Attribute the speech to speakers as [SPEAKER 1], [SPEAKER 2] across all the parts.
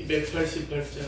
[SPEAKER 1] 288장.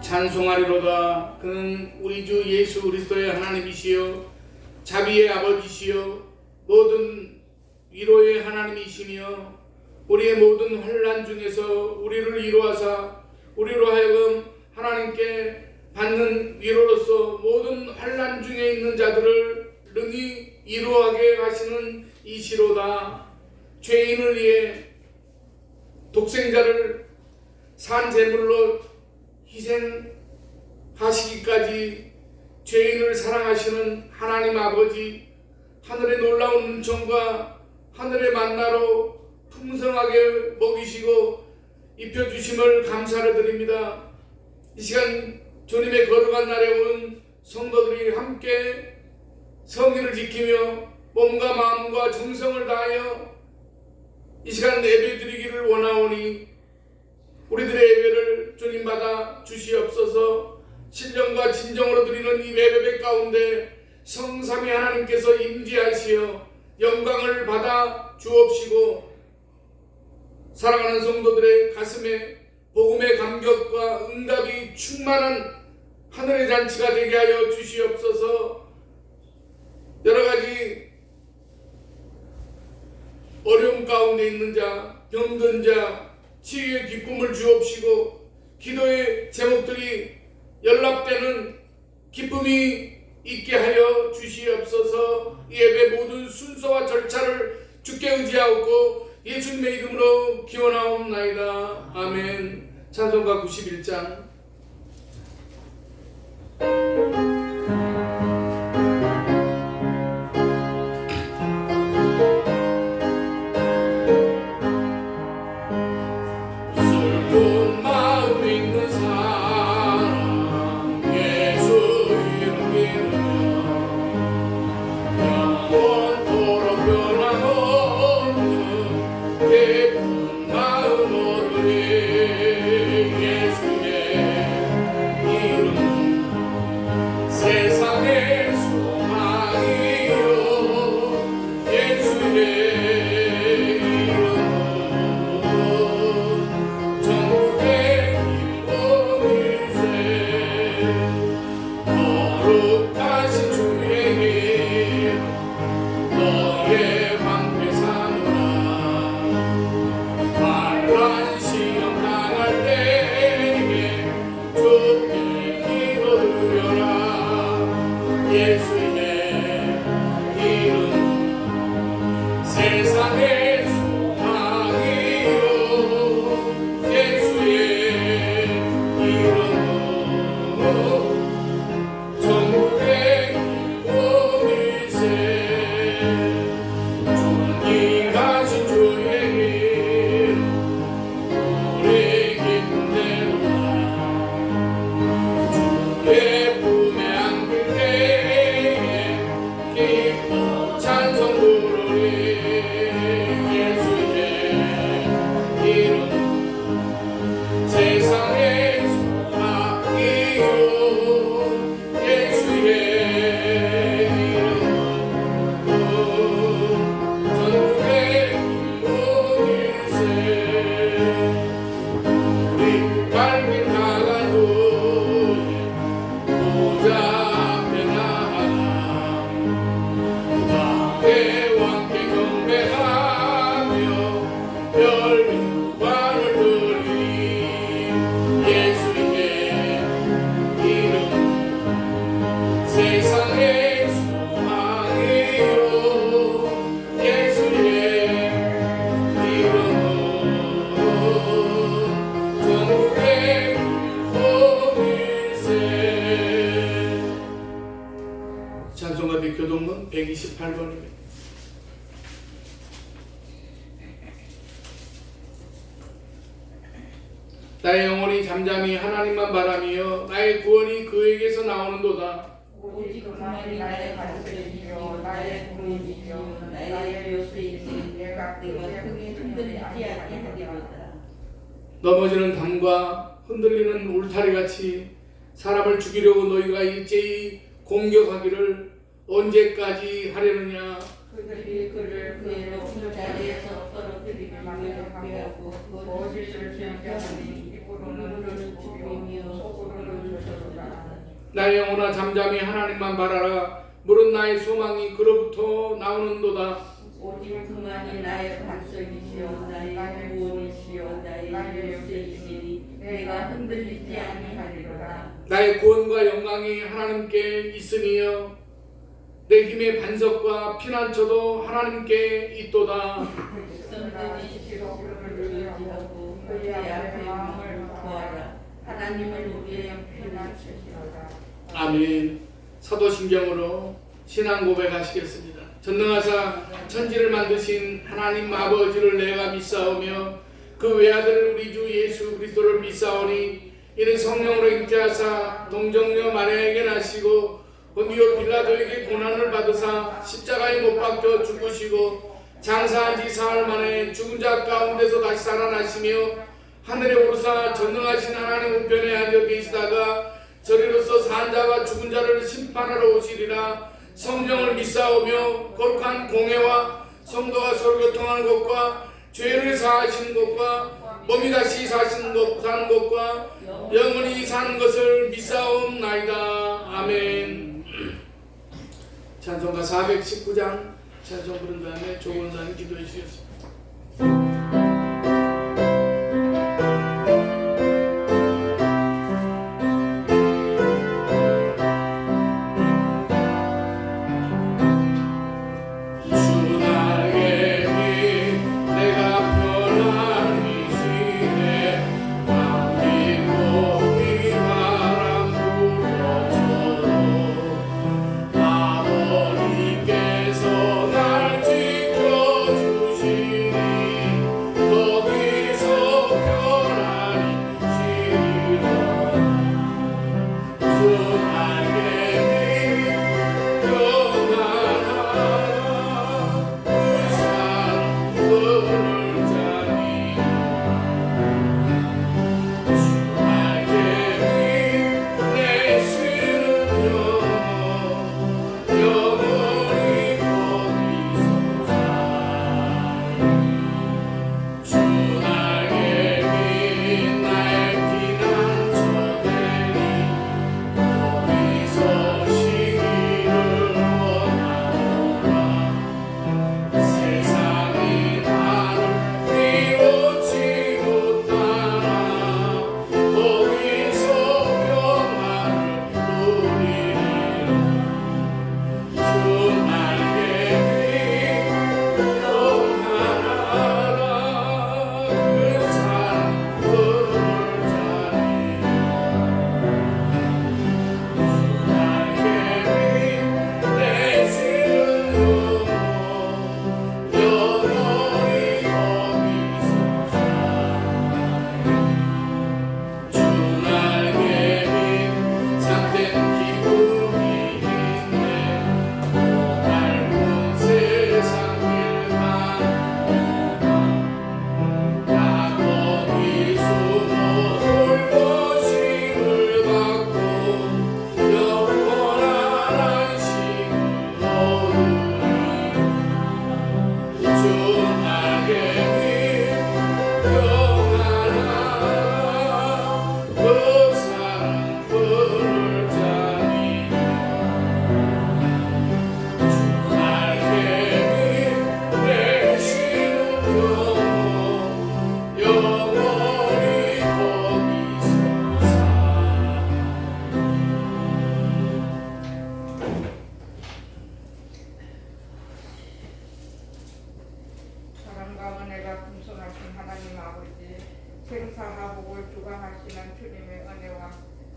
[SPEAKER 1] 찬송하리로다. 그는 우리 주 예수 그리스도의 하나님이시요 자비의 아버지시요 모든 위로의 하나님이시며 우리의 모든 환난 중에서 우리를 위로하사 우리로 하여금 하나님께 받는 위로로서 모든 환난 중에 있는 자들을 능히 위로하게 하시는 이시로다. 죄인을 위해 독생자를 산 제물로 희생하시기까지 죄인을 사랑하시는 하나님 아버지, 하늘의 놀라운 은총과 하늘의 만나로 풍성하게 먹이시고 입혀주심을 감사를 드립니다. 이 시간 주님의 거룩한 날에 온 성도들이 함께 성의를 지키며 몸과 마음과 정성을 다하여 이 시간 예배 드리기를 원하오니 우리들의 예배를 주님 받아 주시옵소서. 신령과 진정으로 드리는 이 예배 가운데 성삼위 하나님께서 임재하시어 영광을 받아 주옵시고 사랑하는 성도들의 가슴에 복음의 감격과 응답이 충만한 하늘의 잔치가 되게 하여 주시옵소서. 여러가지 어려움 가운데 있는 자, 병든 자 치유의 기쁨을 주옵시고 기도의 제목들이 연락되는 기쁨이 있게 하여 주시옵소서. 이 예배 모든 순서와 절차를 주께 의지하옵고 예수님의 이름으로 기원하옵나이다. 아멘. 찬송가 91장.
[SPEAKER 2] 예수의
[SPEAKER 1] 세상의 소망이요 예수의 이름으로 전국의 기쁨일세 주님 가신 주의 이름 우리 기쁨 내놓아 주의 품에 안길 때에 기뻐 찬송 부르리 예수의 이름 세상의 소망이요 예수의 이름 전국의 기쁨일세 우리 밝은 가가도에 보좌 앞에 나아가 왕께 경배하며 열반을 드리니 예수의 이름 세상의 소망이요 예수의 이름으로 전국의 기쁨일세 찬송가비 교동문 128번입니다. 나의 영혼이 잠잠히 하나님만 바라며 나의 구원이 그에게서 나오는도다.
[SPEAKER 2] 오직 그만이 나의 반석이시며 나의 구원이시며 나의 묘수이시니 내가 크게 흔들리지 않게 하리로다.
[SPEAKER 1] 넘어지는 담과 흔들리는 울타리같이 사람을 죽이려고 너희가 일제히 공격하기를 언제까지 하려느냐.
[SPEAKER 2] 그들이 그를 그의 높은 자리에서 떨어뜨리며 경배하고 거짓을宣讲하니 입으로는 죽이며 속으로는 저주라.
[SPEAKER 1] 나의 영혼아 잠잠히 하나님만 바라라. 물은 나의 소망이 그로부터 나오는도다.
[SPEAKER 2] 오직 그만이 나의 반석이시여 나의 구원이시여 나의 묘수이시니 내가 흔들리지 아니하리로다.
[SPEAKER 1] 나의 구원과 영광이 하나님께 있으니여 내 힘의 반석과 피난처도 하나님께 있도다.
[SPEAKER 2] 백성들이 시로를 의지하고 그의 앞에 마음을 구하라. 하나님은 우리의 피난처시로다.
[SPEAKER 1] 아멘. 사도신경으로 신앙 고백하시겠습니다. 전능하사 천지를 만드신 하나님 아버지를 내가 믿사오며 그 외아들 우리 주 예수 그리스도를 믿사오니 이는 성령으로 잉태하사 동정녀 마리아에게 나시고 본디오 빌라도에게 고난을 받으사 십자가에 못 박혀 죽으시고 장사한 지 사흘 만에 죽은 자 가운데서 다시 살아나시며 하늘에 오르사 전능하신 하나님 우편에 앉아 계시다가 저리로서 산 자와 죽은 자를 심판하러 오시리라. 성령을 믿사오며 거룩한 공회와 성도가 서로 교통하는 것과 죄를 사하시는 것과 몸이 다시 사는 것과 영원히 사는 것을 믿사옵나이다. 아멘. 찬송가 419장 찬송 부른 다음에 조원사님 기도해 주시겠습니다. 아버님께서 날 지켜주시
[SPEAKER 2] 하나님 아버지 생사하복을 주관하시는 주님의 은혜와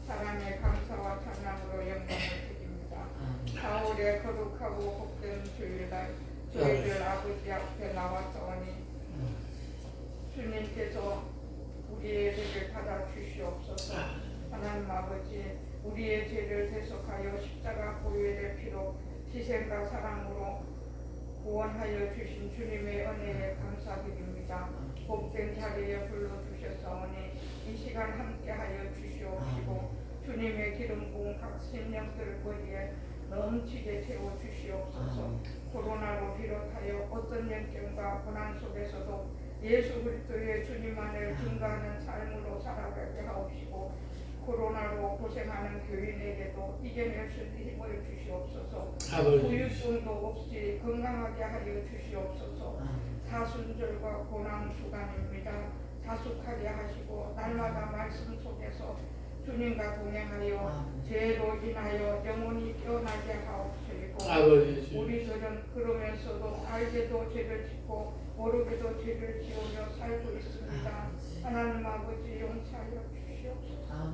[SPEAKER 2] 사랑의 감사와 찬양으로 영광을 드립니다. 4월의 거룩하고 복된 주일날 저희들 아버지 앞에 나와서오니 주님께서 우리의 죄를 받아주시옵소서. 하나님 아버지 우리의 죄를 대속하여 십자가 보혈의 피로 희생과 사랑으로 구원하여 주신 주님의 은혜에 감사드립니다. 복된 자리에 불러주셨사오니 이 시간 함께하여 주시옵시고 주님의 기름 부은 각 심령들 거기에 넘치게 채워 주시옵소서. 코로나로 비롯하여 어떤 연경과 고난 속에서도 예수 그리스도의 주님만을 증거하는 삶으로 살아가게 하옵시고 코로나로 고생하는 교인에게도 이겨낼 수 있는 힘을 주시옵소서. 후유증도 없이 건강하게 하여 주시옵소서. 사순절과 고난 주간입니다. 자숙하게 하시고 날마다 말씀 속에서 주님과 동행하여 죄로 인하여 영혼이 깨어나게 하옵시고 우리들은 그러면서도 알게도 죄를 짓고 모르게도 죄를 지으며 살고 있습니다. 하나님 아버지 용서하여 주시옵소서.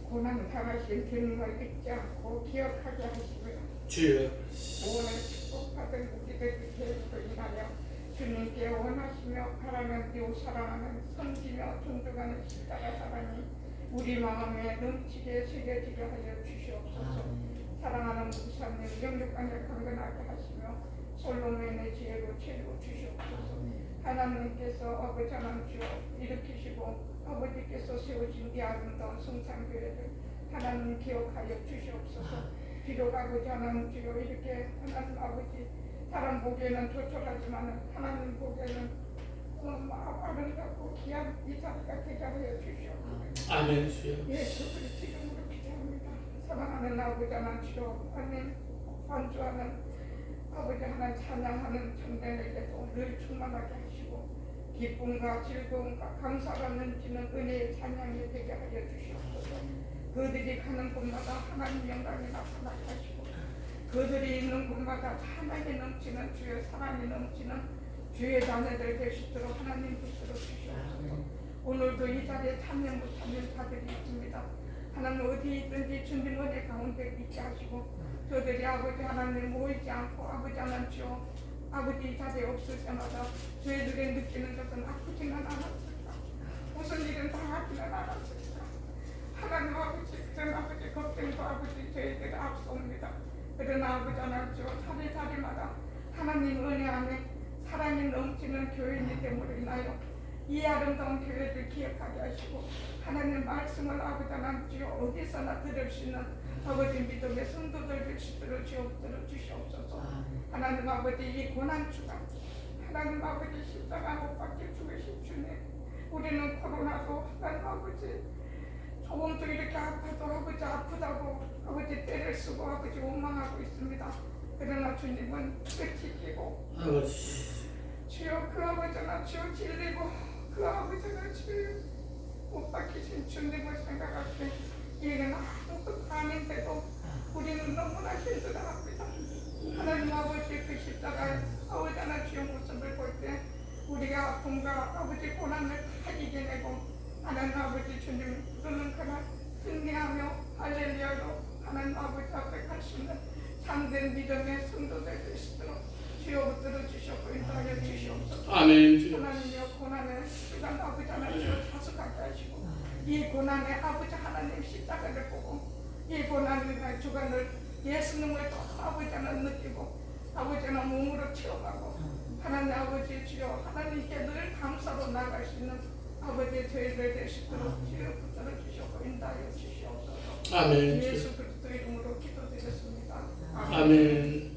[SPEAKER 2] 고난 당하신 주님을 잊지 않고 기억하게 하시며
[SPEAKER 1] 주여
[SPEAKER 2] 구원을 축복받은 우리들 죄로 인하여 주님께 원하시며 바라며 띄우 사랑하는 섬기며 존중하는 십자가 사랑이 우리 마음에 넘치게 새겨지게 하여 주시옵소서. 사랑하는 목사님 영육간에 강건하게 하시며 솔로몬의 지혜로 채워 주시옵소서. 하나님께서 아버지 하나님 주여 일으키시고 아버지께서 세우신 이 아름다운 성산교회를 하나님 기억하여 주시옵소서. 비록 아버지 하나님 주여 이렇게 하나님 아버지 사람 보기에는 조촐하지만 하나님 보기에는 아름답고 귀한 이 자리가 되게 하여 주시옵소서.
[SPEAKER 1] 아멘. 주여
[SPEAKER 2] 예수 그리스도 이름으로 기도합니다. 사랑하는 아버지 하나님 주여 하나님 반주하는 아버지 하나님 찬양하는 청년에게도 늘 충만하게 하시고 기쁨과 즐거움과 감사가 넘치는 은혜의 찬양이 되게 하여 주시옵소서. 그들이 가는 곳마다 하나님 영광이 나타나게 하시고 그들이 있는 곳마다 찬양이 넘치는 주의 사랑이 넘치는 주의 자녀들 될 수 있도록 하나님 붙들어 주시옵소서. 오늘도 이 자리에 참여 못하는 자들이 있습니다. 하나님 어디 있든지 주님 은혜 가운데 있게 하시고 저들이 아버지 하나님 모이지 않고 아버지 하나님 주여 아버지 자리에 없을 때마다 저희들이 느끼는 것은 아프지는 않았을까? 무슨 일은 당하지는 않았을까? 하나님 아버지 그런 아버지 걱정도 아버지 저희들이 앞섭니다. 그러나 아버지 하나님 주여 자리마다 하나님 은혜 안에 사랑이 넘치는 교회이기 때문에 인하여 이 아름다운 교회를 기억하게 하시고 하나님 말씀을 아버지 하나님 주여 어디서나 들을 수 있는 아버지 믿음의 성도들 주시도록 주시옵소서. 하나님 아버지 이 고난주간 하나님 아버지 십자가 못 박혀 죽으신 주님 우리는 코로나도 하나님 아버지 조금도 이렇게 아파도 아버지 아프다고 아버지 때를 쓰고 아버지 원망하고 있습니다. 그러나 주님은 끝이 끼고 주여 그 아버지나 주여 질리고 그 아버지나 주여 못 박히신 주님을 생각할 때 이는 아무것도 아닌데도 우리는 너무나 힘들어합니다. 하나님 아버지 그 십자가에 아버지 하나 주여 모습을 볼 때 우리가 아픔과 아버지 고난을 다 이겨내고 하나님 아버지 주님 그는 그날 승리하며 할렐루야로 하나님 아버지 앞에 갈 수 있는 참된 믿음의 성도들 되시도록 주여 붙들어 주셨고 인도하여 주시옵소서.
[SPEAKER 1] 아멘.
[SPEAKER 2] 하나님이여 고난의 시간 아버지 하나님 자숙하게 하시고 이 고난의 아버지 하나님 십자가를 보고 이 고난의 주간을 예수님을 또 아버지 하나님 느끼고 아버지 하나님 몸으로 체험하고 하나님 아버지 주여 하나님께 늘 감사로 나갈 수 있는 아버지 저희들 되시도록 주여 붙들어 주시고 인도하여 주시옵소서.
[SPEAKER 1] 아멘.
[SPEAKER 2] 예수 그리스도 이름으로 기도드렸습니다.
[SPEAKER 1] 아멘.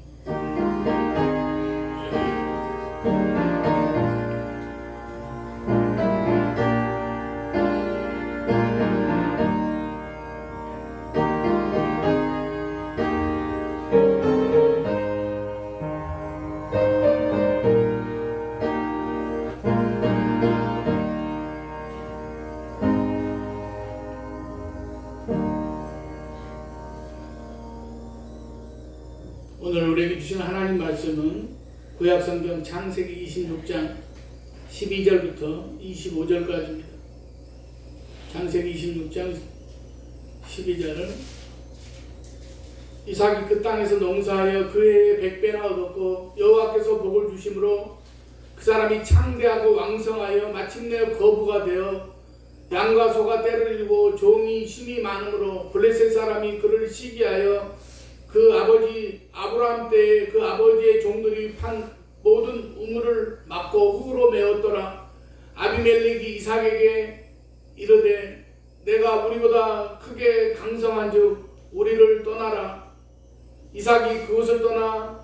[SPEAKER 1] 오늘 우리에게 주신 하나님 말씀은 구약성경 창세기 26장 12절부터 25절까지입니다. 창세기 26장 12절은 이삭이 그 땅에서 농사하여 그 해에 100배나 얻었고 여호와께서 복을 주심으로 그 사람이 창대하고 왕성하여 마침내 거부가 되어 양과 소가 떼를 이루고 종이 힘이 많으므로 블레셋 사람이 그를 시기하여 그 아버지 아브라함 때에 그 아버지의 종들이 판 모든 우물을 막고 흙으로 메웠더라. 아비멜렉이 이삭에게 이르되 내가 우리보다 크게 강성한즉 우리를 떠나라. 이삭이 그곳을 떠나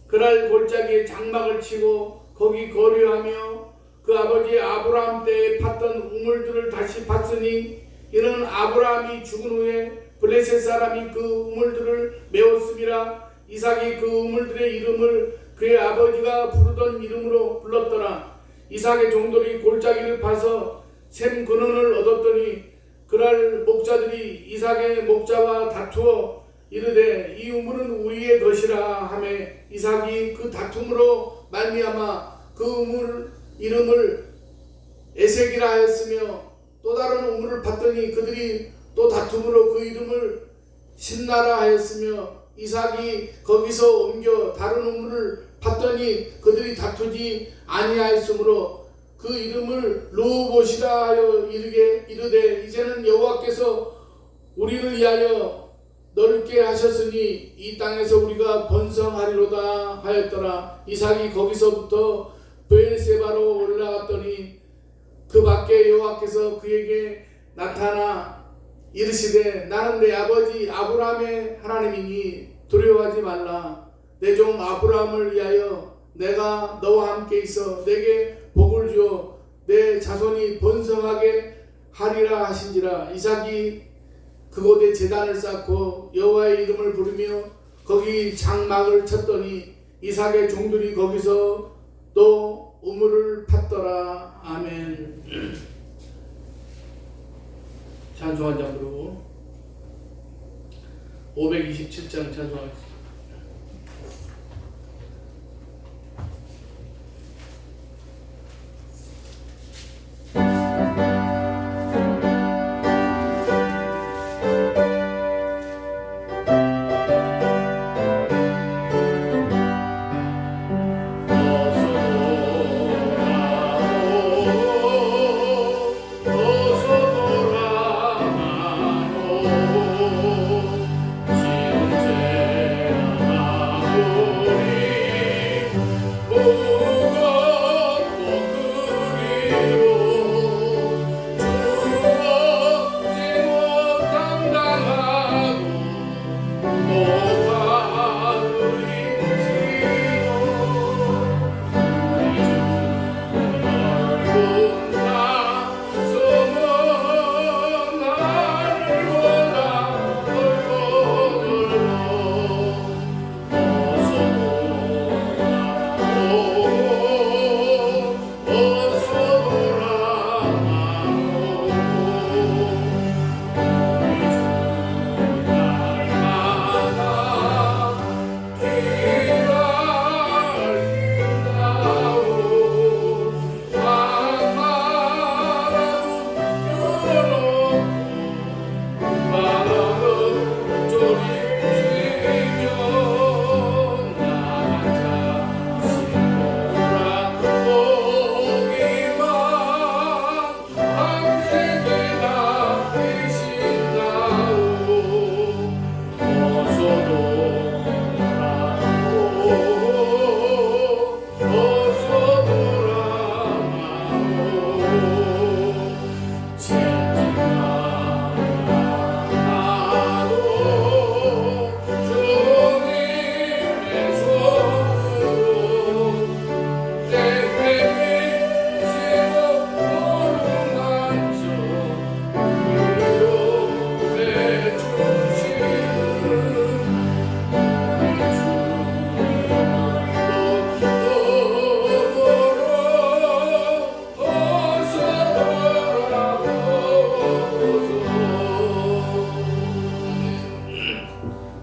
[SPEAKER 1] 그랄 골짜기에 장막을 치고 거기 거류하며 그 아버지 아브라함 때에 팠던 우물들을 다시 팠으니 이는 아브라함이 죽은 후에 블레셋 사람이 그 우물들을 메웠음이라. 이삭이 그 우물들의 이름을 그의 아버지가 부르던 이름으로 불렀더라. 이삭의 종들이 골짜기를 파서 샘 근원을 얻었더니 그랄 목자들이 이삭의 목자와 다투어 이르되 이 우물은 우리의 것이라 하매 이삭이 그 다툼으로 말미암아 그 우물 이름을 에색이라 하였으며 또 다른 우물을 팠더니 그들이 또 다툼으로 그 이름을 신나라 하였으며 이삭이 거기서 옮겨 다른 우물을 팠더니 그들이 다투지 아니하였으므로 그 이름을 르호봇이라 하여 이르되 이제는 여호와께서 우리를 위하여 넓게 하셨으니 이 땅에서 우리가 번성하리로다 하였더라. 이삭이 거기서부터 브엘세바로 올라갔더니 그 밖에 여호와께서 그에게 나타나 이르시되 나는 내 아버지 아브라함의 하나님이니 두려워하지 말라. 내 종 아브라함을 위하여 내가 너와 함께 있어 내게 복을 주어 내 자손이 번성하게 하리라 하신지라. 이삭이 그곳에 제단을 쌓고 여호와의 이름을 부르며 거기 장막을 쳤더니 이삭의 종들이 거기서 또 우물을 팠더라. 아멘. 찬송 한 장 부르고 527장 찬송하겠습니다.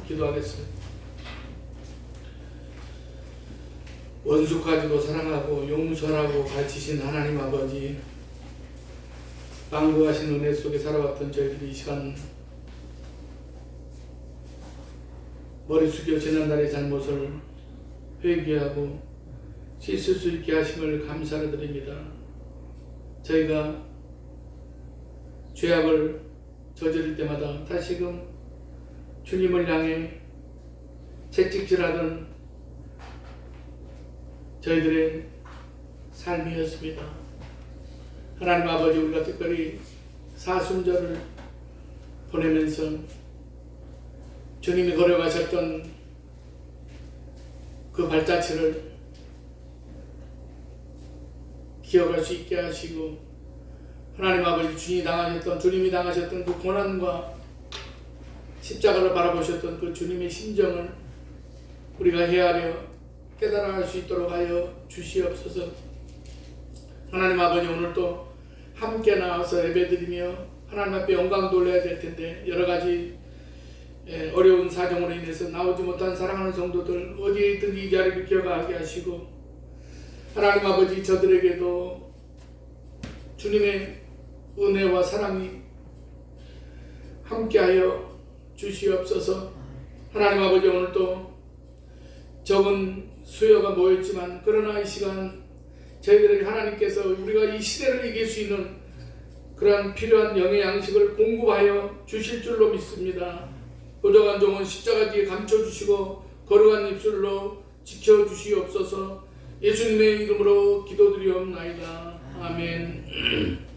[SPEAKER 1] 기도하겠습니다. 원수 가지고 사랑하고 용서하고 가르치신 하나님 아버지, 방부하신 은혜 속에 살아왔던 저희들이 이 시간 머리 숙여 지난날의 잘못을 회개하고 씻을 수 있게 하심을 감사를 드립니다. 저희가 죄악을 저지를 때마다 다시금 주님을 향해 채찍질하던 저희들의 삶이었습니다. 하나님 아버지, 우리가 특별히 사순절을 보내면서 주님이 걸어가셨던 그 발자취를 기억할 수 있게 하시고, 하나님 아버지, 주님이 당하셨던 그 고난과 십자가를 바라보셨던 그 주님의 심정을 우리가 헤아려 깨달아 할 수 있도록 하여 주시옵소서. 하나님 아버지, 오늘도 함께 나와서 예배드리며 하나님 앞에 영광 돌려야 될 텐데, 여러 가지 어려운 사정으로 인해서 나오지 못한 사랑하는 성도들 어디에 있든 이 자리를 기억하게 하시고, 하나님 아버지, 저들에게도 주님의 은혜와 사랑이 함께하여 주시옵소서. 하나님 아버지, 오늘도 적은 수요가 모였지만 그러나 이 시간 저희들에게 하나님께서 우리가 이 시대를 이길 수 있는 그러한 필요한 영의 양식을 공급하여 주실 줄로 믿습니다. 부족한 종은 십자가 뒤에 감춰주시고 거룩한 입술로 지켜주시옵소서. 예수님의 이름으로 기도드리옵나이다. 아멘.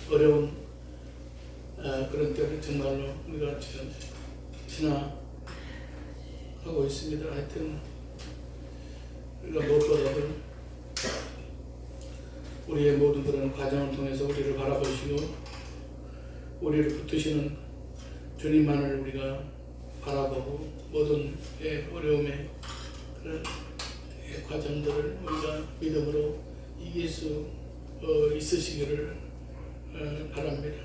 [SPEAKER 1] 어려운 그런 때를 정말로 우리가 지금 지나가고 있습니다. 하여튼 우리가 무엇보다도 우리의 모든 그런 과정을 통해서 우리를 바라보시고 우리를 붙드시는 주님만을 우리가 바라보고 모든 어려움의 그런 과정들을 우리가 믿음으로 이길 수 있으시기를 바랍니다.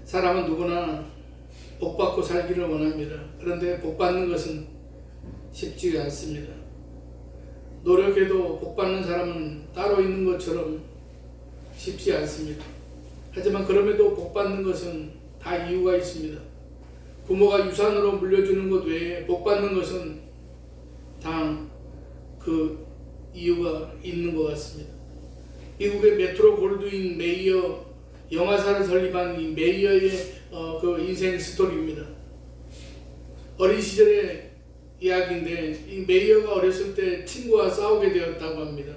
[SPEAKER 1] 사람은 누구나 복받고 살기를 원합니다. 그런데 복받는 것은 쉽지가 않습니다. 노력해도 복받는 사람은 따로 있는 것처럼 쉽지 않습니다. 하지만 그럼에도 복받는 것은 다 이유가 있습니다. 부모가 유산으로 물려주는 것 외에 복받는 것은 다 그 이유가 있는 것 같습니다. 미국의 메트로 골드윈 메이어 영화사를 설립한 이 메이어의 그 인생 스토리입니다. 어린 시절의 이야기인데, 이 메이어가 어렸을 때 친구와 싸우게 되었다고 합니다.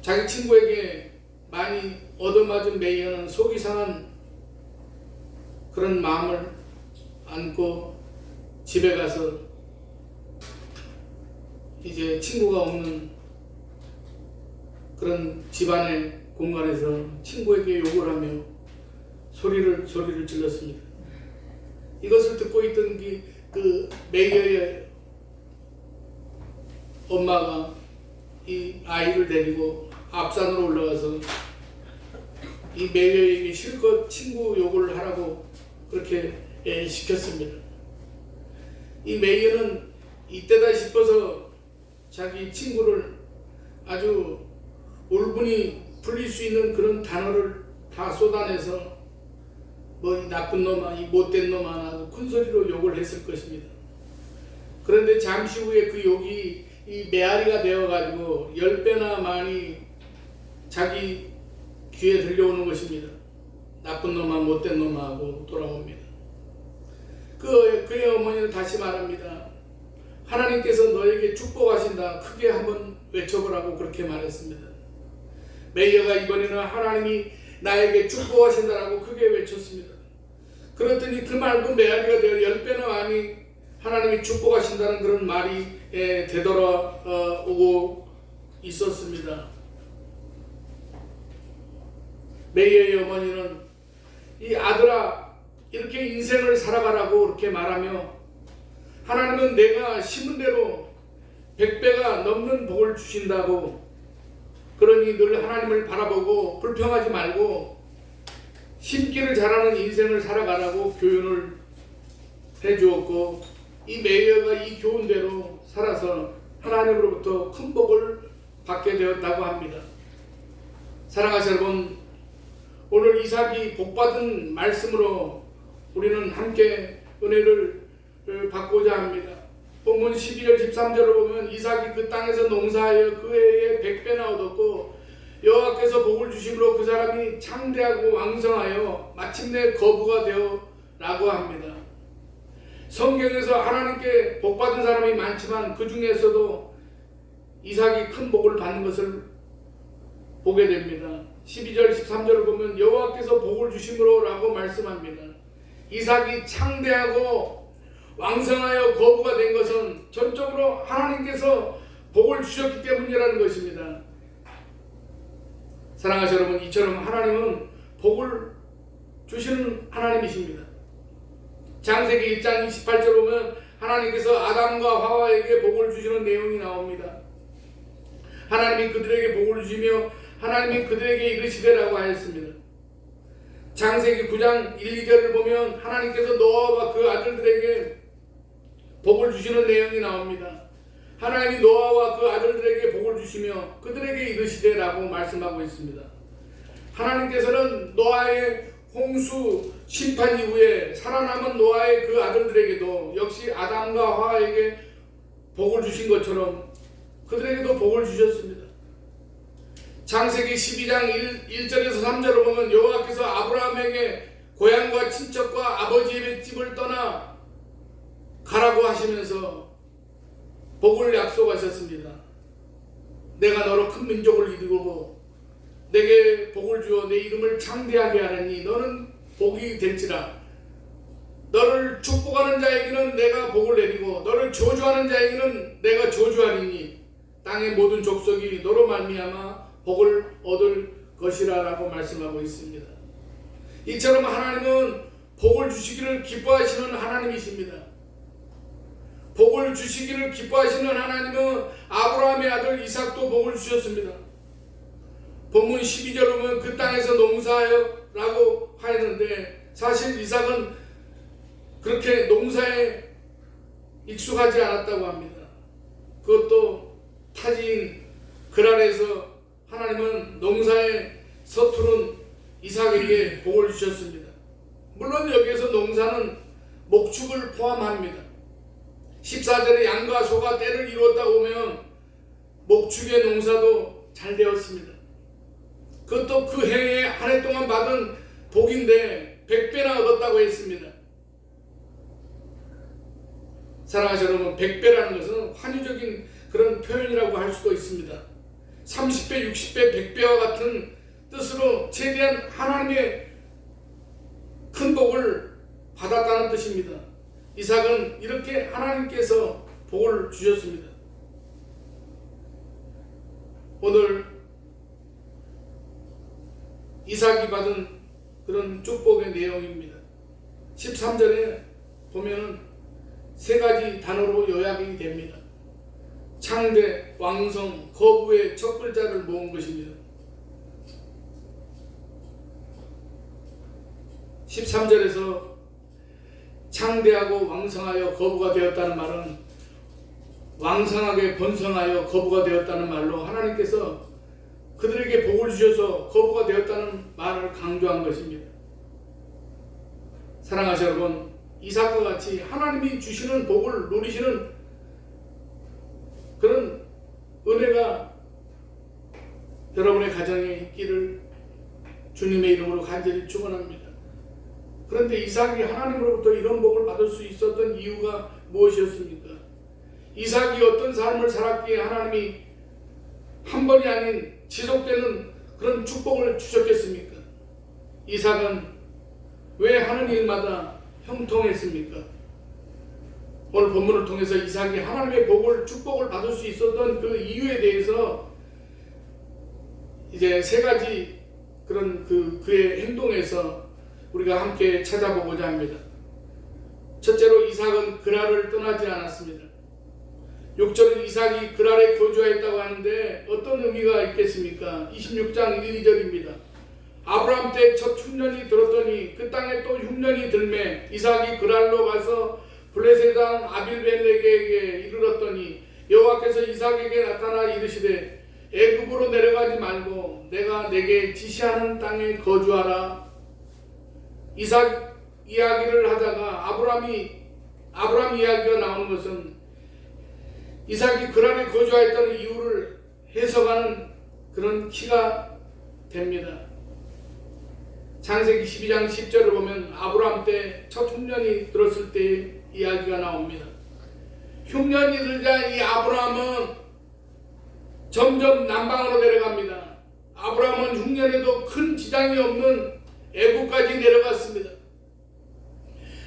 [SPEAKER 1] 자기 친구에게 많이 얻어맞은 메이어는 속이 상한 그런 마음을 안고 집에 가서 이제 친구가 없는 그런 집안의 공간에서 친구에게 욕을 하며 소리를 질렀습니다. 이것을 듣고 있던 그 메이어의 엄마가 이 아이를 데리고 앞산으로 올라가서 이 메이어에게 실컷 친구 욕을 하라고 그렇게 시켰습니다. 이 메이어는 이때다 싶어서 자기 친구를 아주 울분이 풀릴 수 있는 그런 단어를 다 쏟아내서 뭐 이 나쁜 놈아, 이 못된 놈아 하고 큰 소리로 욕을 했을 것입니다. 그런데 잠시 후에 그 욕이 이 메아리가 되어가지고 10배나 많이 자기 귀에 들려오는 것입니다. 나쁜 놈아, 못된 놈아 하고 돌아옵니다. 그의 어머니는 다시 말합니다. 하나님께서 너에게 축복하신다. 크게 한번 외쳐보라고 그렇게 말했습니다. 메이어가 이번에는 하나님이 나에게 축복하신다라고 크게 외쳤습니다. 그랬더니 그 말도 메아리가 되어 10배나 많이 하나님이 축복하신다는 그런 말이 되돌아오고 있었습니다. 메이어의 어머니는 이 아들아, 이렇게 인생을 살아가라고 그렇게 말하며, 하나님은 내가 심은 대로 100배가 넘는 복을 주신다고, 그러니 늘 하나님을 바라보고 불평하지 말고 심기를 잘하는 인생을 살아가라고 교훈을 해주었고, 이 메이어가 이 교훈대로 살아서 하나님으로부터 큰 복을 받게 되었다고 합니다. 사랑하시는 여러분, 오늘 이삭이 복받은 말씀으로 우리는 함께 은혜를 받고자 합니다. 본문 12절 13절을 보면 이삭이 그 땅에서 농사하여 그 해에 100배나 얻었고 여호와께서 복을 주심으로 그 사람이 창대하고 왕성하여 마침내 거부가 되어 라고 합니다. 성경에서 하나님께 복받은 사람이 많지만 그 중에서도 이삭이 큰 복을 받는 것을 보게 됩니다. 12절 13절을 보면 여호와께서 복을 주심으로 라고 말씀합니다. 이삭이 창대하고 왕성하여 거부가 된 것은 전적으로 하나님께서 복을 주셨기 때문이라는 것입니다. 사랑하시는 여러분, 이처럼 하나님은 복을 주시는 하나님이십니다. 창세기 1장 28절 보면 하나님께서 아담과 하와에게 복을 주시는 내용이 나옵니다. 하나님이 그들에게 복을 주시며 하나님이 그들에게 이르시되라고 하였습니다. 창세기 9장 1, 2절을 보면 하나님께서 노아와 그 아들들에게 복을 주시는 내용이 나옵니다. 하나님이 노아와 그 아들들에게 복을 주시며 그들에게 이르시되라고 말씀하고 있습니다. 하나님께서는 노아의 홍수 심판 이후에 살아남은 노아의 그 아들들에게도 역시 아담과 하와에게 복을 주신 것처럼 그들에게도 복을 주셨습니다. 창세기 12장 1절에서 3절을 보면 여호와께서 아브라함에게 고향과 친척과 아버지의 집을 떠나 가라고 하시면서 복을 약속하셨습니다. 내가 너로 큰 민족을 이루고 내게 복을 주어 내 이름을 창대하게 하느니 너는 복이 될지라. 너를 축복하는 자에게는 내가 복을 내리고 너를 저주하는 자에게는 내가 저주하리니 땅의 모든 족속이 너로 말미암아 복을 얻을 것이라 라고 말씀하고 있습니다. 이처럼 하나님은 복을 주시기를 기뻐하시는 하나님이십니다. 복을 주시기를 기뻐하시는 하나님은 아브라함의 아들 이삭도 복을 주셨습니다. 본문 12절을 보면 그 땅에서 농사하여 라고 하였는데 사실 이삭은 그렇게 농사에 익숙하지 않았다고 합니다. 그것도 타지인 그랄에서 하나님은 농사에 서투른 이삭에게 복을 주셨습니다. 물론 여기에서 농사는 목축을 포함합니다. 14절에 양과 소가 때를 이루었다고 보면 목축의 농사도 잘 되었습니다. 그것도 그 해에 한 해 동안 받은 복인데 100배나 얻었다고 했습니다. 사랑하시는 여러분, 100배라는 것은 환유적인 그런 표현이라고 할 수도 있습니다. 30배, 60배, 100배와 같은 뜻으로 최대한 하나님의 큰 복을 받았다는 뜻입니다. 이삭은 이렇게 하나님께서 복을 주셨습니다. 오늘 이삭이 받은 그런 축복의 내용입니다. 13절에 보면 세 가지 단어로 요약이 됩니다. 창대, 왕성, 거부의 첫 글자를 모은 것입니다. 13절에서 창대하고 왕성하여 거부가 되었다는 말은 왕성하게 번성하여 거부가 되었다는 말로 하나님께서 그들에게 복을 주셔서 거부가 되었다는 말을 강조한 것입니다. 사랑하시는 여러분, 이삭과 같이 하나님이 주시는 복을 누리시는 그런 은혜가 여러분의 가정에 있기를 주님의 이름으로 간절히 축원합니다. 그런데 이삭이 하나님으로부터 이런 복을 받을 수 있었던 이유가 무엇이었습니까? 이삭이 어떤 삶을 살았기에 하나님이 한 번이 아닌 지속되는 그런 축복을 주셨겠습니까? 이삭은 왜 하는 일마다 형통했습니까? 오늘 본문을 통해서 이삭이 하나님의 복을, 축복을 받을 수 있었던 그 이유에 대해서 이제 세 가지 그런 그의 행동에서 우리가 함께 찾아보고자 합니다. 첫째로 이삭은 그랄을 떠나지 않았습니다. 6절은 이삭이 그랄에 거주하였다고 하는데 어떤 의미가 있겠습니까? 26장 1, 2절입니다. 아브라함 때 첫 흉년이 들었더니 그 땅에 또 흉년이 들매 이삭이 그랄로 가서 블레셋 왕 아빌멜렉에게 이르렀더니 여호와께서 이삭에게 나타나 이르시되 애굽으로 내려가지 말고 내가 내게 지시하는 땅에 거주하라. 이삭 이야기를 하다가 아브라함 이야기가 나오는 것은 이삭이 그랄에 거주하였던 이유를 해석하는 그런 키가 됩니다. 창세기 12장 10절을 보면 아브라함 때 첫 흉년이 들었을 때 이야기가 나옵니다. 흉년이 들자 이 아브라함은 점점 남방으로 내려갑니다. 아브라함은 흉년에도 큰 지장이 없는 애굽까지 내려갔습니다.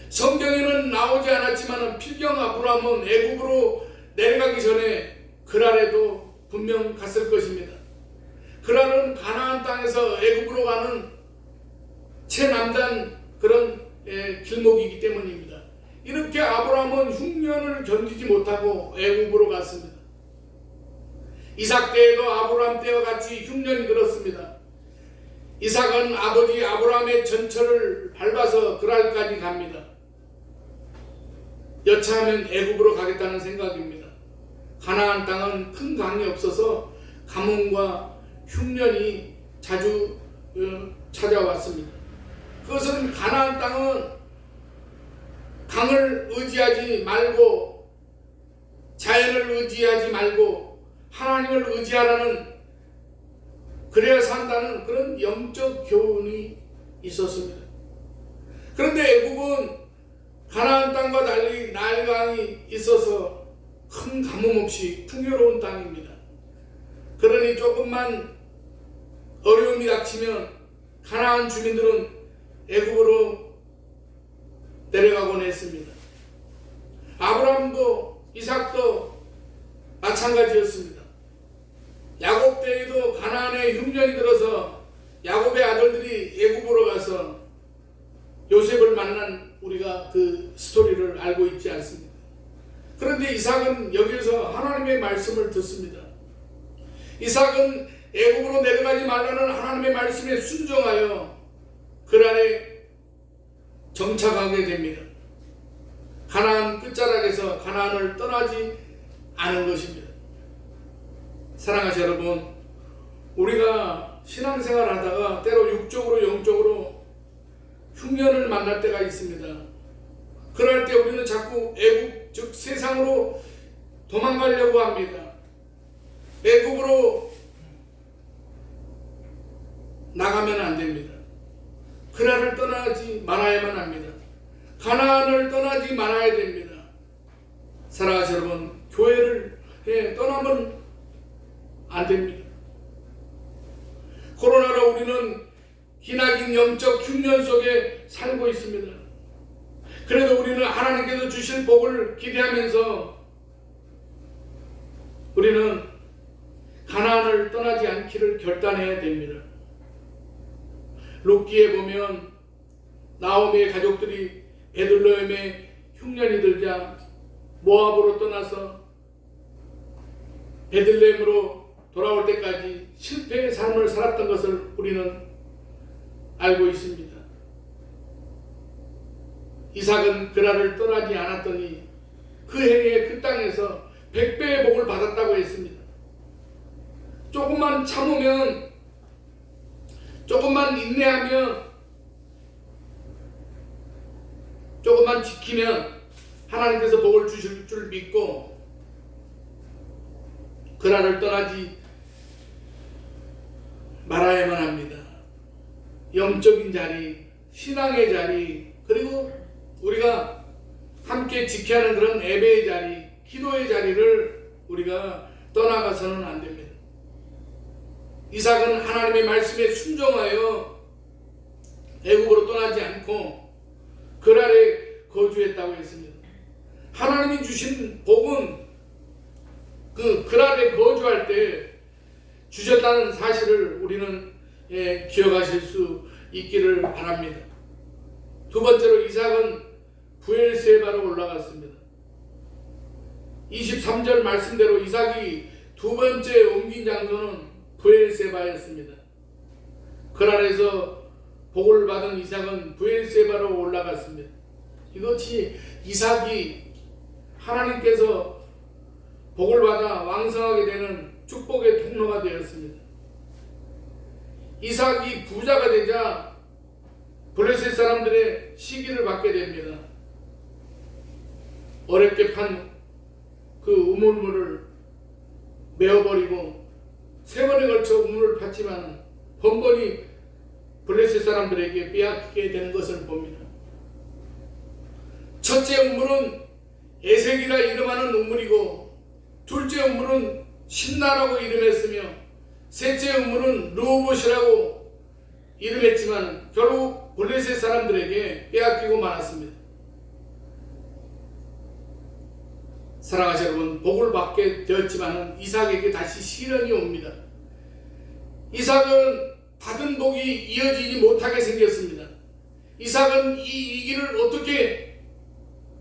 [SPEAKER 1] 성경에는 나오지 않았지만 필경 아브라함은 애굽으로 내려가기 전에 그랄에도 분명 갔을 것입니다. 그랄은 가나안 땅에서 애굽으로 가는 최남단 그런 길목이기 때문입니다. 이렇게 아브라함은 흉년을 견디지 못하고 애굽으로 갔습니다. 이삭 때에도 아브라함 때와 같이 흉년이 들었습니다. 이삭은 아버지 아브라함의 전철을 밟아서 그랄까지 갑니다. 여차하면 애굽으로 가겠다는 생각입니다. 가나안 땅은 큰 강이 없어서 가뭄과 흉년이 자주 찾아왔습니다. 그것은 가나안 땅은 강을 의지하지 말고 자연을 의지하지 말고 하나님을 의지하라는, 그래야 산다는 그런 영적 교훈이 있었습니다. 그런데 애굽은 가나안 땅과 달리 나일강이 있어서 큰 가뭄 없이 풍요로운 땅입니다. 그러니 조금만 어려움이 닥치면 가나안 주민들은 애굽으로 내려가곤 했습니다. 아브라함도 이삭도 마찬가지였습니다. 야곱 때에도 가나안에 흉년이 들어서 야곱의 아들들이 애굽으로 가서 요셉을 만난 우리가 그 스토리를 알고 있지 않습니까? 그런데 이삭은 여기에서 하나님의 말씀을 듣습니다. 이삭은 애굽으로 내려가지 말라는 하나님의 말씀에 순종하여 그랄에 정착하게 됩니다. 가나안 끝자락에서 가나안을 떠나지 않은 것입니다. 사랑하는 여러분, 우리가 신앙생활을 하다가 때로 육적으로 영적으로 흉년을 만날 때가 있습니다. 그럴 때 우리는 자꾸 애굽, 즉 세상으로 도망가려고 합니다. 애굽으로 나가면 안 됩니다. 그랄을 떠나지 말아야만 합니다. 가나안을 떠나지 말아야 됩니다. 사랑하는 여러분, 교회를 떠나면 안 됩니다. 코로나로 우리는 기나긴 영적 흉년 속에 살고 있습니다. 그래도 우리는 하나님께서 주실 복을 기대하면서 우리는 가나안을 떠나지 않기를 결단해야 됩니다. 룻기에 보면 나오미의 가족들이 베들레헴에 흉년이 들자 모압으로 떠나서 베들레헴으로 돌아올 때까지 실패의 삶을 살았던 것을 우리는 알고 있습니다. 이삭은 그랄을 떠나지 않았더니 그 해에 그 땅에서 100배의 복을 받았다고 했습니다. 조금만 참으면, 조금만 인내하면, 조금만 지키면 하나님께서 복을 주실 줄 믿고 그랄을 떠나지 말아야만 합니다. 영적인 자리, 신앙의 자리, 그리고 우리가 함께 지켜야 하는 그런 예배의 자리, 기도의 자리를 우리가 떠나가서는 안 됩니다. 이삭은 하나님의 말씀에 순종하여 애굽으로 떠나지 않고 그랄에 거주했다고 했습니다. 하나님이 주신 복은 그 그랄에 거주할 때 주셨다는 사실을 우리는 기억하실 수 있기를 바랍니다. 두 번째로 이삭은 브엘세바로 올라갔습니다. 23절 말씀대로 이삭이 두 번째 옮긴 장소는 브엘세바였습니다. 그랄에서 복을 받은 이삭은 브엘세바로 올라갔습니다. 이것이 이삭이 하나님께서 복을 받아 왕성하게 되는 축복의 통로가 되었습니다. 이삭이 부자가 되자 블레셋 사람들의 시기를 받게 됩니다. 어렵게 판 그 우물물을 메어버리고 3번에 걸쳐 우물을 팠지만 번번이 블레셋 사람들에게 빼앗기게 되는 것을 봅니다. 첫째 우물은 에색이라 이름하는 우물이고, 둘째 우물은 신나라고 이름했으며, 셋째 우물은 르호봇이라고 이름했지만 결국 블레셋 사람들에게 빼앗기고 말았습니다. 사랑하시는 여러분, 복을 받게 되었지만 이삭에게 다시 시련이 옵니다. 이삭은 받은 복이 이어지지 못하게 생겼습니다. 이삭은 이 위기를 어떻게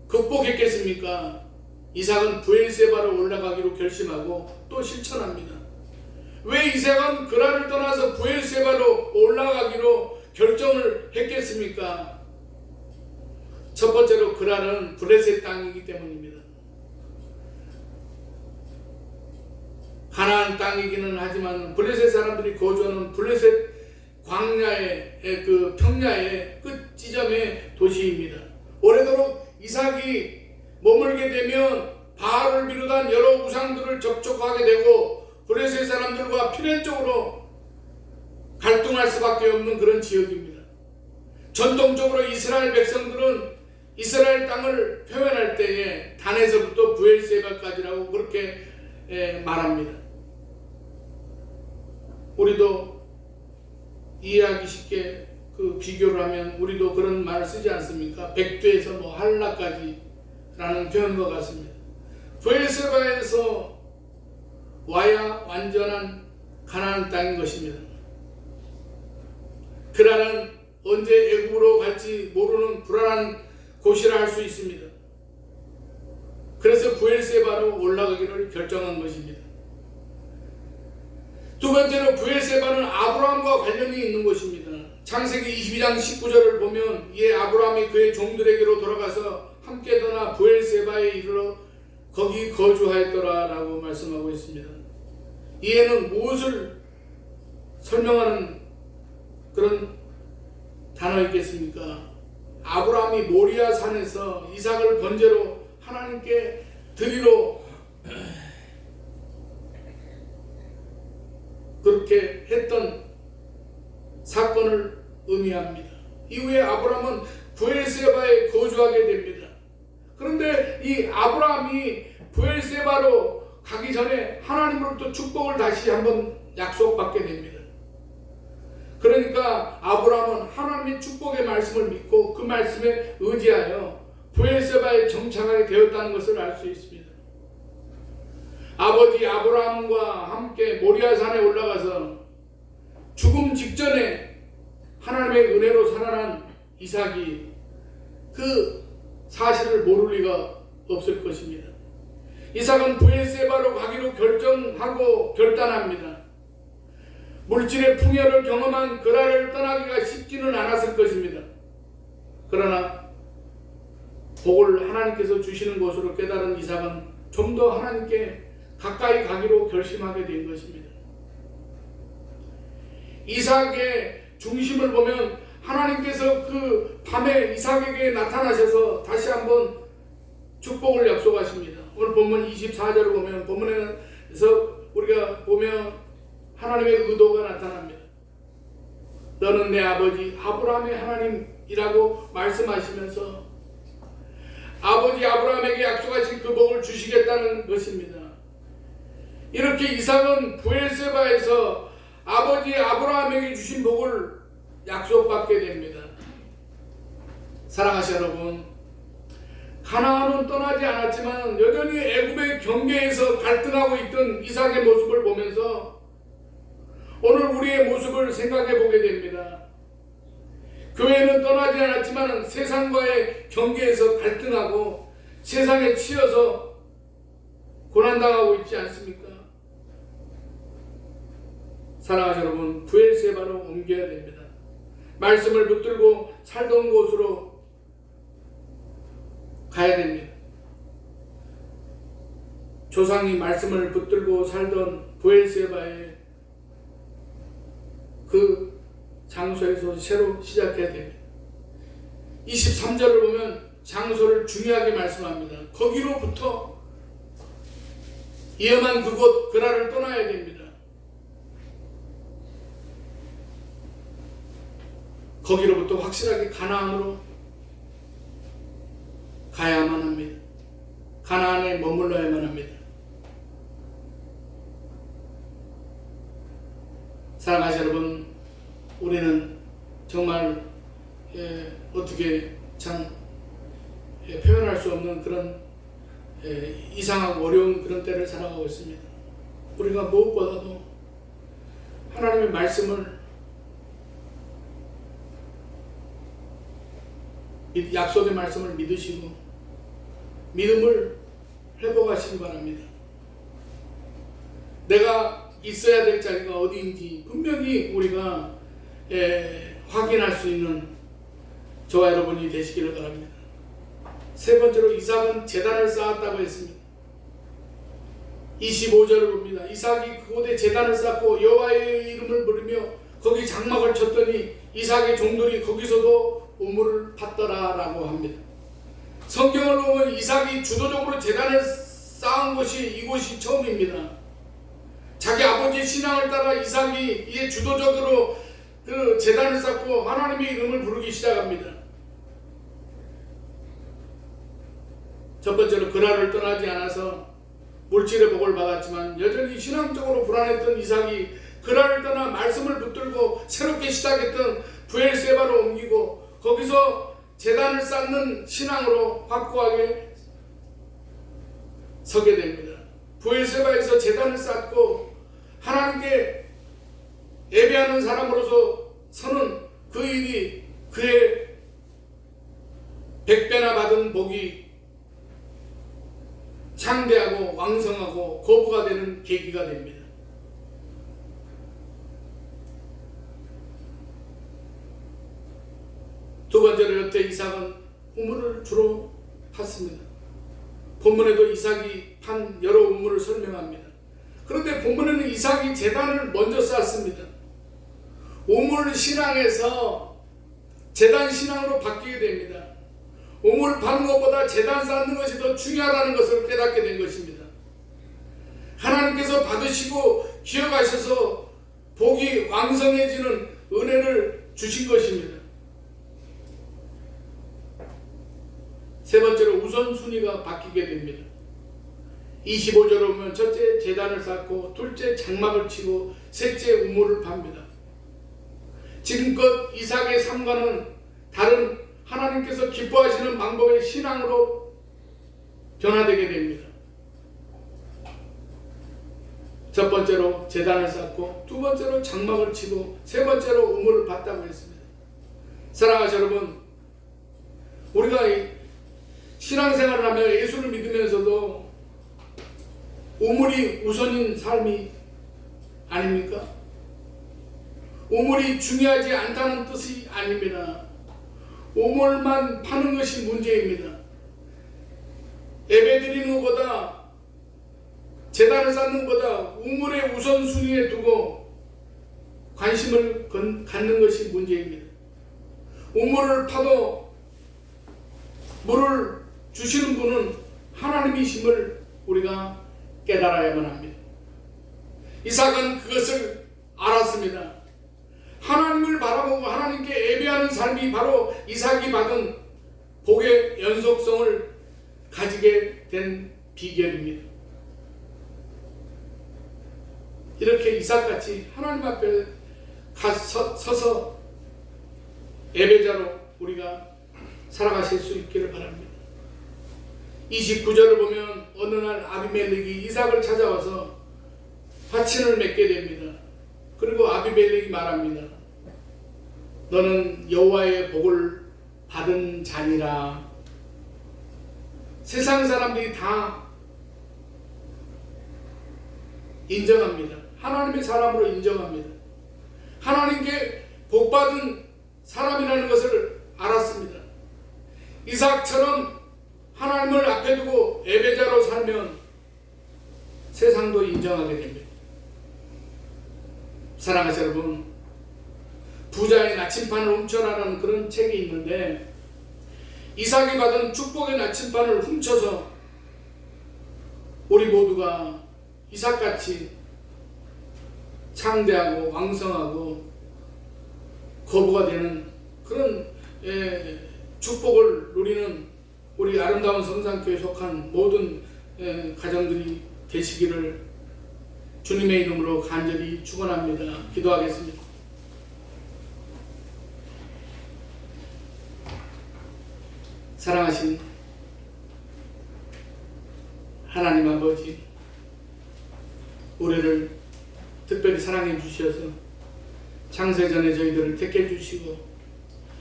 [SPEAKER 1] 극복했겠습니까? 이삭은 브엘세바로 올라가기로 결심하고 또 실천합니다. 왜 이삭은 그라를 떠나서 브엘세바로 올라가기로 결정을 했겠습니까? 첫 번째로 그라는 블레셋 땅이기 때문입니다. 가나안 땅이기는 하지만 블레셋 사람들이 거주하는 블레셋 광야의 그 평야의 끝 지점의 도시입니다. 오래도록 이삭이 머물게 되면 바알을 비롯한 여러 우상들을 접촉하게 되고 블레셋 사람들과 필연적으로 갈등할 수밖에 없는 그런 지역입니다. 전통적으로 이스라엘 백성들은 이스라엘 땅을 표현할 때에 단에서부터 브엘세바까지라고 그렇게 말합니다. 우리도 이해하기 쉽게 그 비교를 하면 우리도 그런 말을 쓰지 않습니까? 백두에서 뭐 한라까지 라는 표현과 같습니다. 브엘세바에서 와야 완전한 가나안 땅인 것입니다. 그라는 언제 애굽으로 갈지 모르는 불안한 곳이라 할 수 있습니다. 그래서 브엘세바로 올라가기를 결정한 것입니다. 두 번째로 브엘세바는 아브라함과 관련이 있는 것입니다. 창세기 22장 19절을 보면 이에 아브라함이 그의 종들에게로 돌아가서 함께 떠나 브엘세바에 이르러 거기 거주하였더라 라고 말씀하고 있습니다. 이에는 무엇을 설명하는 그런 단어였겠습니까? 아브라함이 모리아 산에서 이삭을 번제로 하나님께 드리러 그렇게 했던 사건을 의미합니다. 이후에 아브라함은 브엘세바에 거주하게 됩니다. 그런데 이 아브라함이 브엘세바로 가기 전에 하나님으로부터 축복을 다시 한번 약속받게 됩니다. 그러니까 아브라함은 하나님의 축복의 말씀을 믿고 그 말씀에 의지하여 브엘세바에 정착하게 되었다는 것을 알 수 있습니다. 아버지 아브라함과 함께 모리아산에 올라가서 죽음 직전에 하나님의 은혜로 살아난 이삭이 그 사실을 모를 리가 없을 것입니다. 이삭은 브엘세바로 가기로 결정하고 결단합니다. 물질의 풍요를 경험한 그라를 떠나기가 쉽지는 않았을 것입니다. 그러나 복을 하나님께서 주시는 것으로 깨달은 이삭은 좀 더 하나님께 가까이 가기로 결심하게 된 것입니다. 이삭의 중심을 보면 하나님께서 그 밤에 이삭에게 나타나셔서 다시 한번 축복을 약속하십니다. 오늘 본문 24절을 보면 본문에서 우리가 보면 하나님의 의도가 나타납니다. 너는 내 아버지 아브라함의 하나님이라고 말씀하시면서 아버지 아브라함에게 약속하신 그 복을 주시겠다는 것입니다. 이렇게 이삭은 브엘세바에서 아버지 아브라함에게 주신 복을 약속받게 됩니다. 사랑하시는 여러분, 가나안은 떠나지 않았지만 여전히 애굽의 경계에서 갈등하고 있던 이삭의 모습을 보면서 오늘 우리의 모습을 생각해 보게 됩니다. 교회는 떠나지 않았지만 세상과의 경계에서 갈등하고 세상에 치여서 고난당하고 있지 않습니까? 사랑하시는 여러분, 브엘세바로 옮겨야 됩니다. 말씀을 붙들고 살던 곳으로 가야 됩니다. 조상이 말씀을 붙들고 살던 브엘세바의 그 장소에서 새로 시작해야 됩니다. 23절을 보면 장소를 중요하게 말씀합니다. 거기로부터 위험한 그곳 그라를 떠나야 됩니다. 거기로부터 확실하게 가나안으로 가야만 합니다. 가나안에 머물러야만 합니다. 사랑하시는 여러분, 우리는 정말 어떻게 참 표현할 수 없는 그런 이상하고 어려운 그런 때를 살아가고 있습니다. 우리가 무엇보다도 하나님의 말씀을 약속의 말씀을 믿으시고 믿음을 회복하시기 바랍니다. 내가 있어야 될 자리가 어디인지 분명히 우리가 확인할 수 있는 저와 여러분이 되시기를 바랍니다. 세 번째로 이삭은 제단을 쌓았다고 했습니다. 25절을 봅니다. 이삭이 그곳에 제단을 쌓고 여호와의 이름을 부르며 거기 장막을 쳤더니 이삭의 종들이 거기서도 우물을 팠더라라고 합니다. 성경을 보면 이삭이 주도적으로 제단을 쌓은 것이 이곳이 처음입니다. 자기 아버지의 신앙을 따라 이삭이 이에 주도적으로 그 제단을 쌓고 하나님의 이름을 부르기 시작합니다. 첫 번째로 그라를 떠나지 않아서 물질의 복을 받았지만 여전히 신앙적으로 불안했던 이삭이 그라를 떠나 말씀을 붙들고 새롭게 시작했던 브엘세바로 옮기고 거기서 제단을 쌓는 신앙으로 확고하게 서게 됩니다. 브엘세바에서 제단을 쌓고 하나님께 예배하는 사람으로서 서는 그 일이 그의 100배나 받은 복이 창대하고 왕성하고 거부가 되는 계기가 됩니다. 두 번째로 여태 이삭은 우물을 주로 팠습니다. 본문에도 이삭이 판 여러 우물을 설명합니다. 그런데 본문에는 이삭이 제단을 먼저 쌓습니다. 우물 신앙에서 제단 신앙으로 바뀌게 됩니다. 우물 파는 것보다 제단 쌓는 것이 더 중요하다는 것을 깨닫게 된 것입니다. 하나님께서 받으시고 기억하셔서 복이 왕성해지는 은혜를 주신 것입니다. 세 번째로 우선순위가 바뀌게 됩니다. 25절에 보면 첫째 제단을 쌓고 둘째 장막을 치고 셋째 우물을 팝니다. 지금껏 이삭의 삶과는 다른 하나님께서 기뻐하시는 방법의 신앙으로 변화되게 됩니다. 첫 번째로 제단을 쌓고 두 번째로 장막을 치고 세 번째로 우물을 팠다고 했습니다. 사랑하시는 여러분, 우리가 신앙생활을 하며 예수를 믿으면서도 우물이 우선인 삶이 아닙니까? 우물이 중요하지 않다는 뜻이 아닙니다. 우물만 파는 것이 문제입니다. 예배드리는 것보다 제단을 쌓는 것보다 우물의 우선순위에 두고 관심을 갖는 것이 문제입니다. 우물을 파도 물을 주시는 분은 하나님이심을 우리가 깨달아야만 합니다. 이삭은 그것을 알았습니다. 하나님을 바라보고 하나님께 예배하는 삶이 바로 이삭이 받은 복의 연속성을 가지게 된 비결입니다. 이렇게 이삭같이 하나님 앞에 서서 예배자로 우리가 살아가실 수 있기를 바랍니다. 29절을 보면 어느 날 아비멜렉이 이삭을 찾아와서 화친을 맺게 됩니다. 그리고 아비멜렉이 말합니다. 너는 여호와의 복을 받은 자니라. 세상 사람들이 다 인정합니다. 하나님의 사람으로 인정합니다. 하나님께 복받은 사람이라는 것을 알았습니다. 이삭처럼 하나님을 앞에 두고 예배자로 살면 세상도 인정하게 됩니다. 사랑하는 여러분, 부자의 나침판을 훔쳐라는 그런 책이 있는데, 이삭이 받은 축복의 나침판을 훔쳐서 우리 모두가 이삭같이 창대하고 왕성하고 거부가 되는 그런 축복을 누리는 우리 아름다운 성산교회에 속한 모든 가정들이 되시기를 주님의 이름으로 간절히 축원합니다. 기도하겠습니다. 사랑하신 하나님 아버지, 우리를 특별히 사랑해 주셔서 창세전에 저희들을 택해 주시고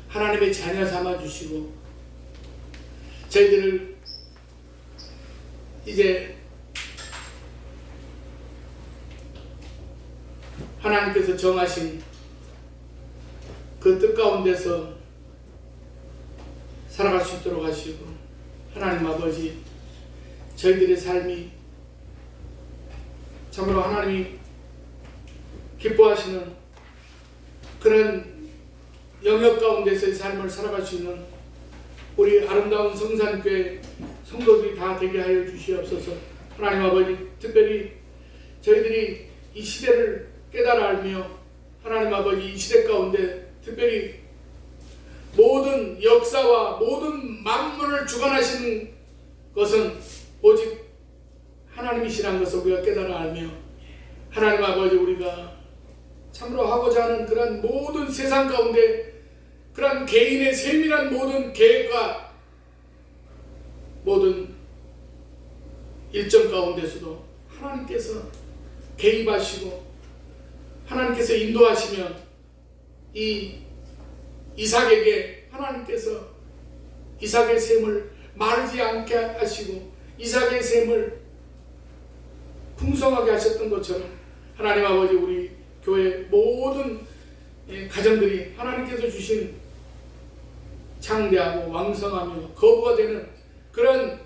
[SPEAKER 1] 하나님의 자녀 삼아 주시고 저희들을 이제 하나님께서 정하신 그 뜻 가운데서 살아갈 수 있도록 하시고, 하나님 아버지, 저희들의 삶이 참으로 하나님이 기뻐하시는 그런 영역 가운데서의 삶을 살아갈 수 있는 우리 아름다운 성산교회 성도들이 다 되게 하여 주시옵소서. 하나님 아버지, 특별히 저희들이 이 시대를 깨달아 알며 하나님 아버지, 이 시대 가운데 특별히 모든 역사와 모든 만물을 주관하시는 것은 오직 하나님이시라는 것을 우리가 깨달아 알며, 하나님 아버지, 우리가 참으로 하고자 하는 그런 모든 세상 가운데 그런 개인의 세밀한 모든 계획과 모든 일정 가운데서도 하나님께서 개입하시고 하나님께서 인도하시며, 이 이삭에게 하나님께서 이삭의 샘을 마르지 않게 하시고 이삭의 샘을 풍성하게 하셨던 것처럼, 하나님 아버지, 우리 교회 모든 가정들이 하나님께서 주신 창대하고 왕성하며 거부가 되는 그런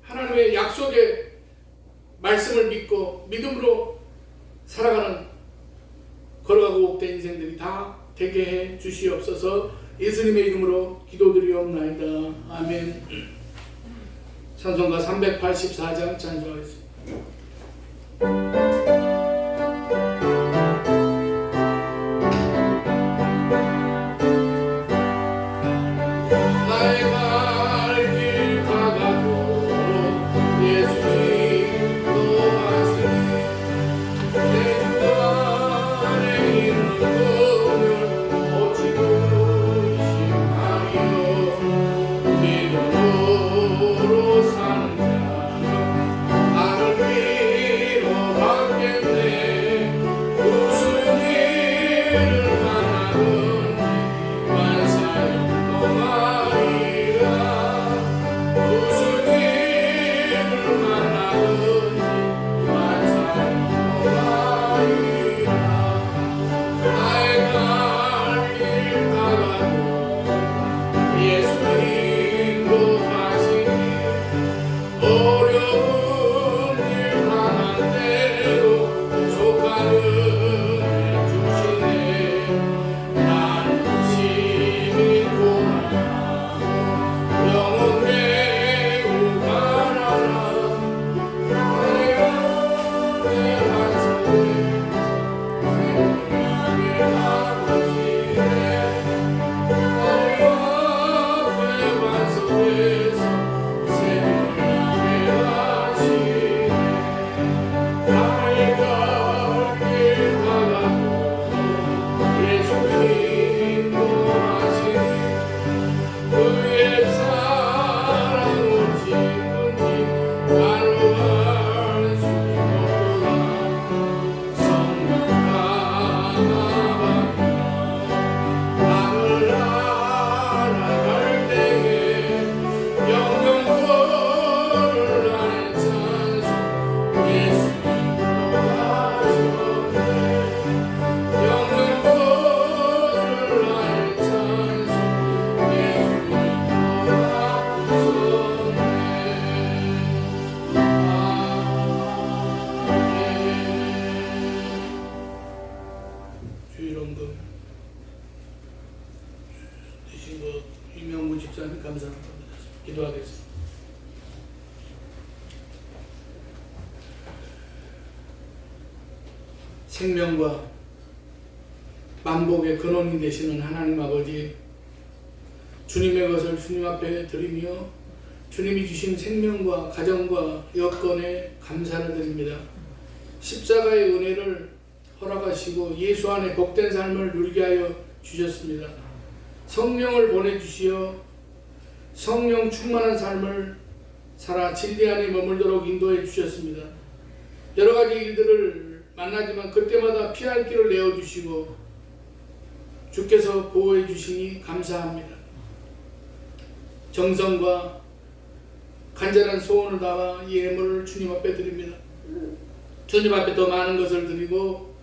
[SPEAKER 1] 하나님의 약속의 말씀을 믿고 믿음으로 살아가는, 걸어가고 옥된 인생들이 다 되게 해 주시옵소서. 예수님의 이름으로 기도드리옵나이다. 아멘. 찬송가 384장 찬송하겠습니다.
[SPEAKER 3] 믿음으로 사는 자 나를 위로하고
[SPEAKER 1] 주신 것 이명무 집사님 감사합니다. 기도하겠습니다. 생명과 만복의 근원이 되시는 하나님 아버지, 주님의 것을 주님 앞에 드리며 주님이 주신 생명과 가정과 여건에 감사를 드립니다. 십자가의 은혜를 허락하시고 예수 안에 복된 삶을 누리게 하여 주셨습니다. 성령을 보내주시어 성령 충만한 삶을 살아 진리 안에 머물도록 인도해 주셨습니다. 여러 가지 일들을 만나지만 그때마다 피할 길을 내어주시고 주께서 보호해 주시니 감사합니다. 정성과 간절한 소원을 담아 이 예물을 주님 앞에 드립니다. 주님 앞에 더 많은 것을 드리고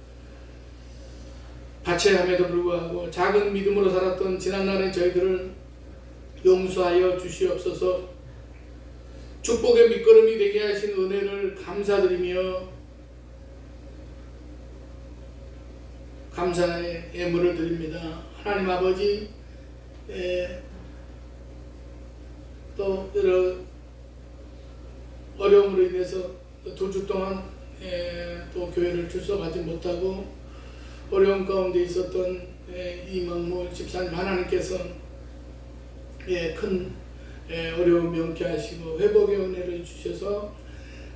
[SPEAKER 1] 바쳐야 함에도 불구하고 작은 믿음으로 살았던 지난날의 저희들을 용서하여 주시옵소서. 축복의 밑거름이 되게 하신 은혜를 감사드리며 감사의 예물을 드립니다. 하나님 아버지, 또 여러 어려움으로 인해서 2주 동안 또 교회를 출석하지 못하고 어려움 가운데 있었던 이명무 집사님, 하나님께서 큰 어려움 명쾌하시고 회복의 은혜를 주셔서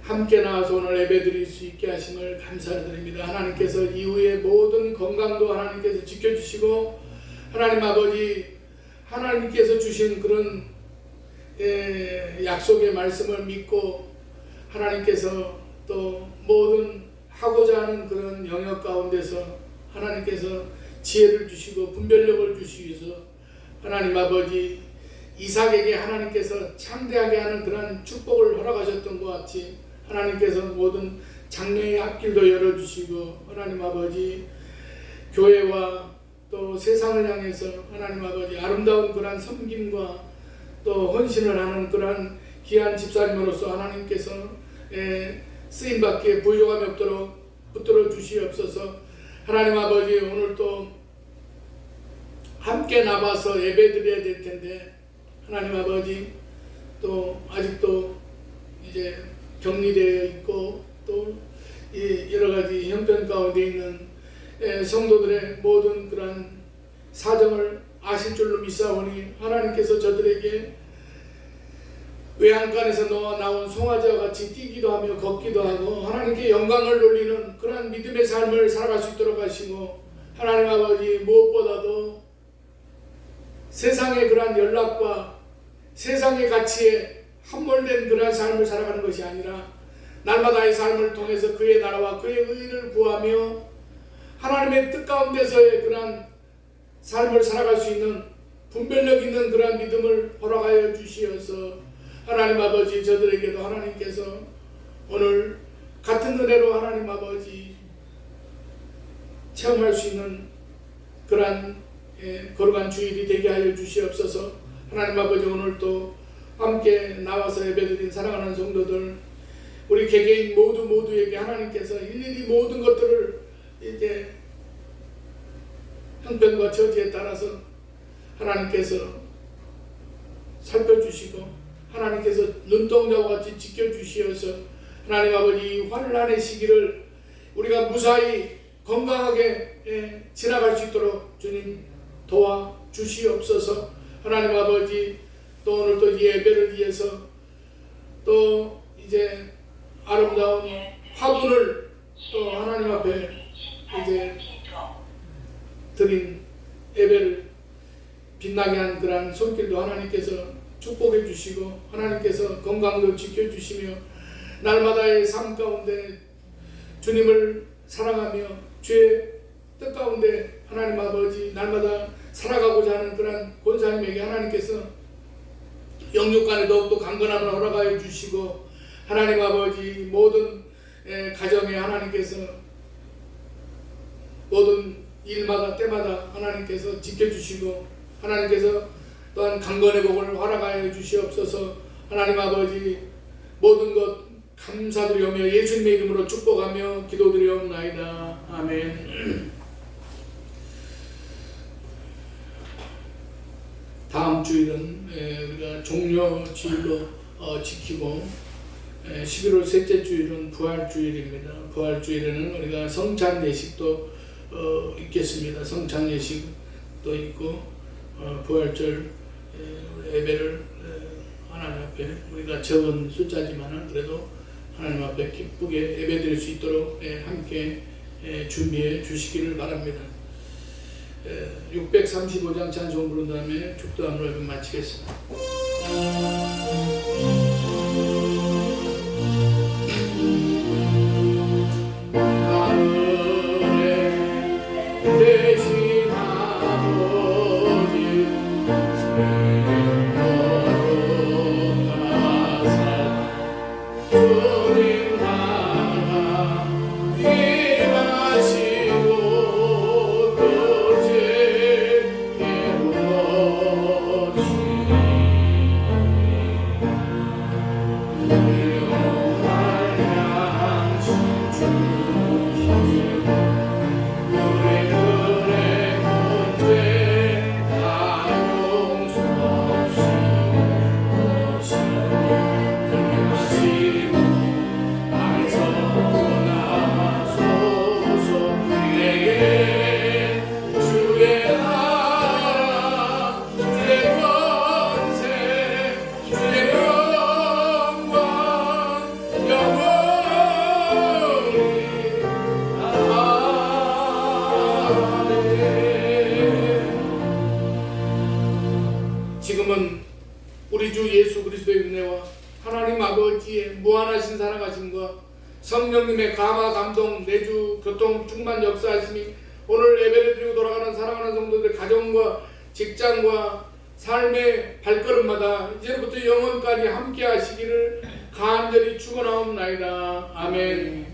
[SPEAKER 1] 함께 나와서 오늘 예배드릴 수 있게 하심을 감사드립니다. 하나님께서 이후에 모든 건강도 하나님께서 지켜주시고 하나님 아버지, 하나님께서 주신 그런 약속의 말씀을 믿고 하나님께서 또 모든 하고자 하는 그런 영역 가운데서 하나님께서 지혜를 주시고 분별력을 주시기 위해서 하나님 아버지, 이삭에게 하나님께서 창대하게 하는 그런 축복을 허락하셨던 것 같이 하나님께서 모든 장래의 앞길도 열어주시고 하나님 아버지, 교회와 또 세상을 향해서 하나님 아버지 아름다운 그런 섬김과 또 헌신을 하는 그런 귀한 집사님으로서 하나님께서 쓰임받기에 부족함이 없도록 붙들어 주시옵소서. 하나님 아버지, 오늘 또 함께 나와서 예배 드려야 될 텐데 하나님 아버지, 또 아직도 이제 격리되어 있고 또 여러 가지 형편 가운데 있는 성도들의 모든 그런 사정을 아실 줄로 믿사오니 하나님께서 저들에게 외양간에서 나온 송아지와 같이 뛰기도 하며 걷기도 하고 하나님께 영광을 돌리는 그런 믿음의 삶을 살아갈 수 있도록 하시고 하나님 아버지, 무엇보다도 세상의 그런 연락과 세상의 가치에 함몰된 그런 삶을 살아가는 것이 아니라 날마다의 삶을 통해서 그의 나라와 그의 의를 구하며 하나님의 뜻 가운데서의 그런 삶을 살아갈 수 있는 분별력 있는 그런 믿음을 허락하여 주시어서 하나님 아버지, 저들에게도 하나님께서 오늘 같은 은혜로 하나님 아버지 체험할 수 있는 그러한 거룩한 주일이 되게 하여 주시옵소서. 하나님 아버지, 오늘 또 함께 나와서 예배드린 사랑하는 성도들, 우리 개개인 모두에게 하나님께서 일일이 모든 것들을 이제 형편과 처지에 따라서 하나님께서 살펴주시고 하나님께서 눈동자와 같이 지켜주시어서 하나님 아버지, 환난의 시기를 우리가 무사히 건강하게 지나갈 수 있도록 주님 도와주시옵소서. 하나님 아버지, 또 오늘 또 예배를 위해서 또 이제 아름다운 화분을 또 하나님 앞에 이제 드린 예배를 빛나게 한 그런 손길도 하나님께서 축복해 주시고 하나님께서 건강도 지켜주시며 날마다의 삶 가운데 주님을 사랑하며 주의 뜻 가운데 하나님 아버지 날마다 살아가고자 하는 그런 권사님에게 하나님께서 영육간에 더욱더 강건함을 허락하여 주시고 하나님 아버지, 모든 가정에 하나님께서 모든 일마다 때마다 하나님께서 지켜주시고 하나님께서 또한 강건의 복을 허락하여 주시옵소서. 하나님 아버지, 모든 것 감사드리오며 예수님의 이름으로 축복하며 기도드리옵나이다. 아멘. 다음 주일은 우리가 종려 주일로 지키고 11월 셋째 주일은 부활주일입니다. 부활주일에는 우리가 성찬 예식도 있겠습니다. 성찬 예식도 있고 부활절 예배를 하나님 앞에 우리가 적은 숫자지만은 그래도 하나님 앞에 기쁘게 예배드릴 수 있도록 함께 준비해 주시기를 바랍니다. 635장 찬송 부른 다음에 축도함으로 예배 마치겠습니다. 대신 아버지 거룩하사 주님 나라 임하시고 또 제게 오시니 영원한 양식 주시고 지금은 우리 주 예수 그리스도의 은혜와 하나님 아버지의 무한하신 사랑하심과 성령님의 감화 감동 내주 교통 충만 역사하심이 오늘 예배를 드리고 돌아가는 사랑하는 성도들의 가정과 직장과 삶의 발걸음마다 이제부터 영원까지 함께 하시기를 간절히 축원하옵나이다. 아멘.